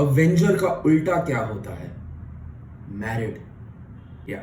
Avenger का उल्टा क्या होता है? Married. Yeah.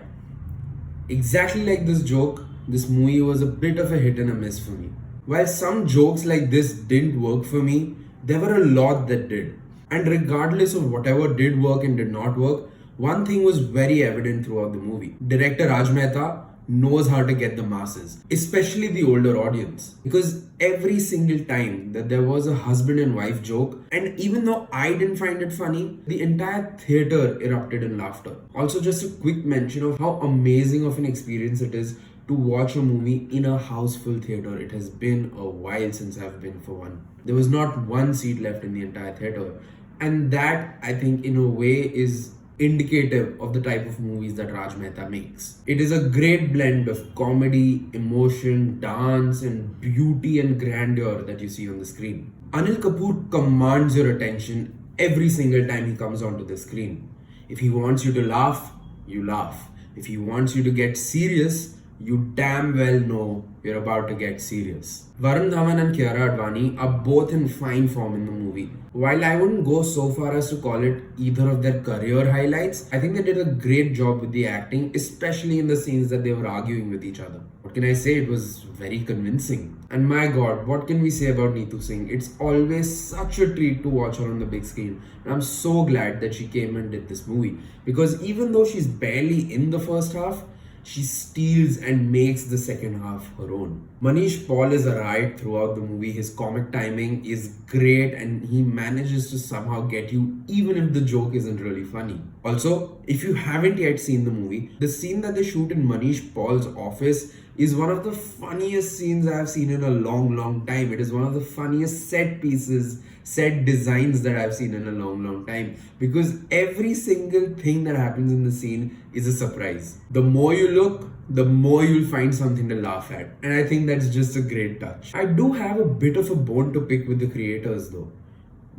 Exactly like this joke, this movie was a bit of a hit and a miss for me. While some jokes like this didn't work for me, there were a lot that did. And regardless of whatever did work and did not work, one thing was very evident throughout the movie. Director Raj Mehta knows how to get the masses, especially the older audience. Because every single time that there was a husband and wife joke, and even though I didn't find it funny, the entire theater erupted in laughter. Also, just a quick mention of how amazing of an experience it is to watch a movie in a house full theater. It has been a while since I've been for one. There was not one seat left in the entire theater. And that, I think, in a way is indicative of the type of movies that Raj Mehta makes. It is a great blend of comedy, emotion, dance, and beauty and grandeur that you see on the screen. Anil Kapoor commands your attention every single time he comes onto the screen. If he wants you to laugh, you laugh. If he wants you to get serious, you damn well know you're about to get serious. Varun Dhawan and Kiara Advani are both in fine form in the movie. While I wouldn't go so far as to call it either of their career highlights, I think they did a great job with the acting, especially in the scenes that they were arguing with each other. What can I say? It was very convincing. And my god, what can we say about Neetu Singh? It's always such a treat to watch her on the big screen. And I'm so glad that she came and did this movie. Because even though she's barely in the first half, she steals and makes the second half her own. Manish Paul is a riot throughout the movie. His comic timing is great and he manages to somehow get you even if the joke isn't really funny. Also, if you haven't yet seen the movie, the scene that they shoot in Manish Paul's office is one of the funniest scenes I've seen in a long time. It is one of the funniest set pieces, set designs that I've seen in a long time, because every single thing that happens in the scene is a surprise. The more you look, the more you'll find something to laugh at, and I think that's just a great touch. I do have a bit of a bone to pick with the creators though.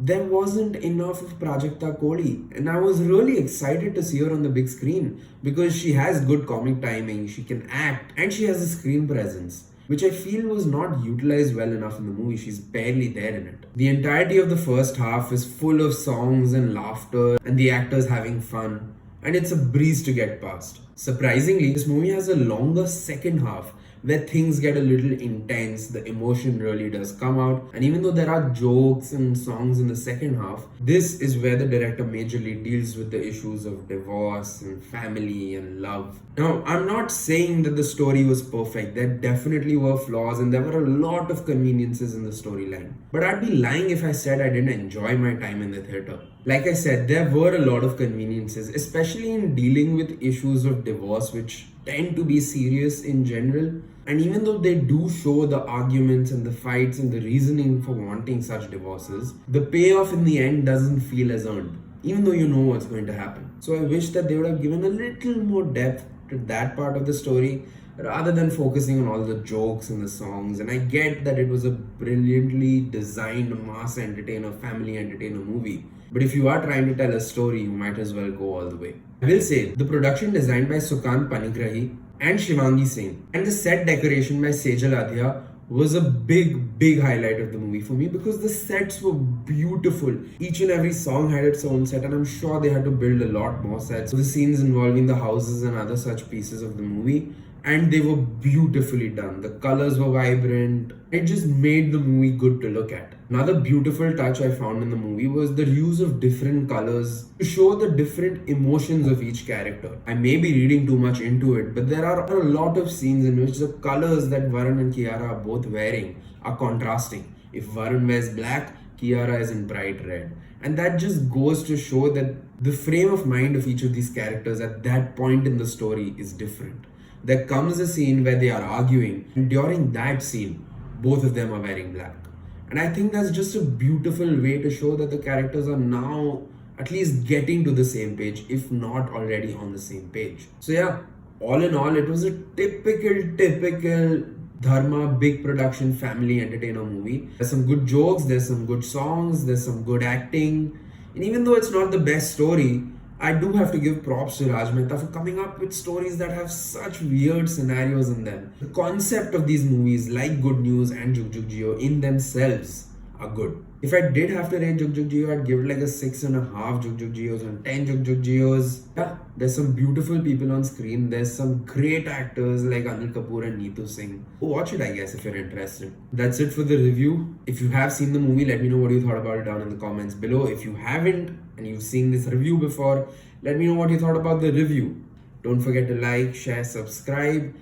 There wasn't enough of Prajakta Koli, and I was really excited to see her on the big screen because she has good comic timing, she can act, and she has a screen presence, which I feel was not utilized well enough in the movie. She's barely there in it. The entirety of the first half is full of songs and laughter and the actors having fun, and it's a breeze to get past. Surprisingly, this movie has a longer second half where things get a little intense, the emotion really does come out, and even though there are jokes and songs in the second half, this is where the director majorly deals with the issues of divorce and family and love. Now, I'm not saying that the story was perfect. There definitely were flaws and there were a lot of conveniences in the storyline. But I'd be lying if I said I didn't enjoy my time in the theater. Like I said, there were a lot of conveniences, especially in dealing with issues of divorce, which tend to be serious in general. And even though they do show the arguments and the fights and the reasoning for wanting such divorces, the payoff in the end doesn't feel as earned, even though you know what's going to happen. So I wish that they would have given a little more depth to that part of the story rather than focusing on all the jokes and the songs. And I get that it was a brilliantly designed mass entertainer, family entertainer movie. But if you are trying to tell a story, you might as well go all the way. I will say, the production designed by Sukant Panigrahi and Shivangi Singh and the set decoration by Sejal Adhya was a big highlight of the movie for me because the sets were beautiful. Each and every song had its own set, and I'm sure they had to build a lot more sets for the scenes involving the houses and other such pieces of the movie. And they were beautifully done. The colors were vibrant. It just made the movie good to look at. Another beautiful touch I found in the movie was the use of different colors to show the different emotions of each character. I may be reading too much into it, but there are a lot of scenes in which the colors that Varun and Kiara are both wearing are contrasting. If Varun wears black, Kiara is in bright red. And that just goes to show that the frame of mind of each of these characters at that point in the story is different. There comes a scene where they are arguing, and during that scene, both of them are wearing black. And I think that's just a beautiful way to show that the characters are now at least getting to the same page, if not already on the same page. So yeah, all in all, it was a typical Dharma big production family entertainer movie. There's some good jokes, there's some good songs, there's some good acting. And even though it's not the best story, I do have to give props to Raj Mehta for coming up with stories that have such weird scenarios in them. The concept of these movies like Good News and JUGJUGG Jeeyo in themselves are good. If I did have to rate JUGJUGG Jeeyo, I'd give it like a 6.5 JUGJUGG Jeeyos and 10 JUGJUGG Jeeyos. Yeah, there's some beautiful people on screen. There's some great actors like Anil Kapoor and Neetu Singh. Watch it, I guess, if you're interested. That's it for the review. If you have seen the movie, let me know what you thought about it down in the comments below. If you haven't and you've seen this review before, let me know what you thought about the review. Don't forget to like, share, subscribe.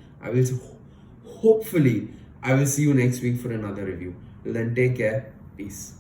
Hopefully, I will see you next week for another review. Till then, take care. Peace.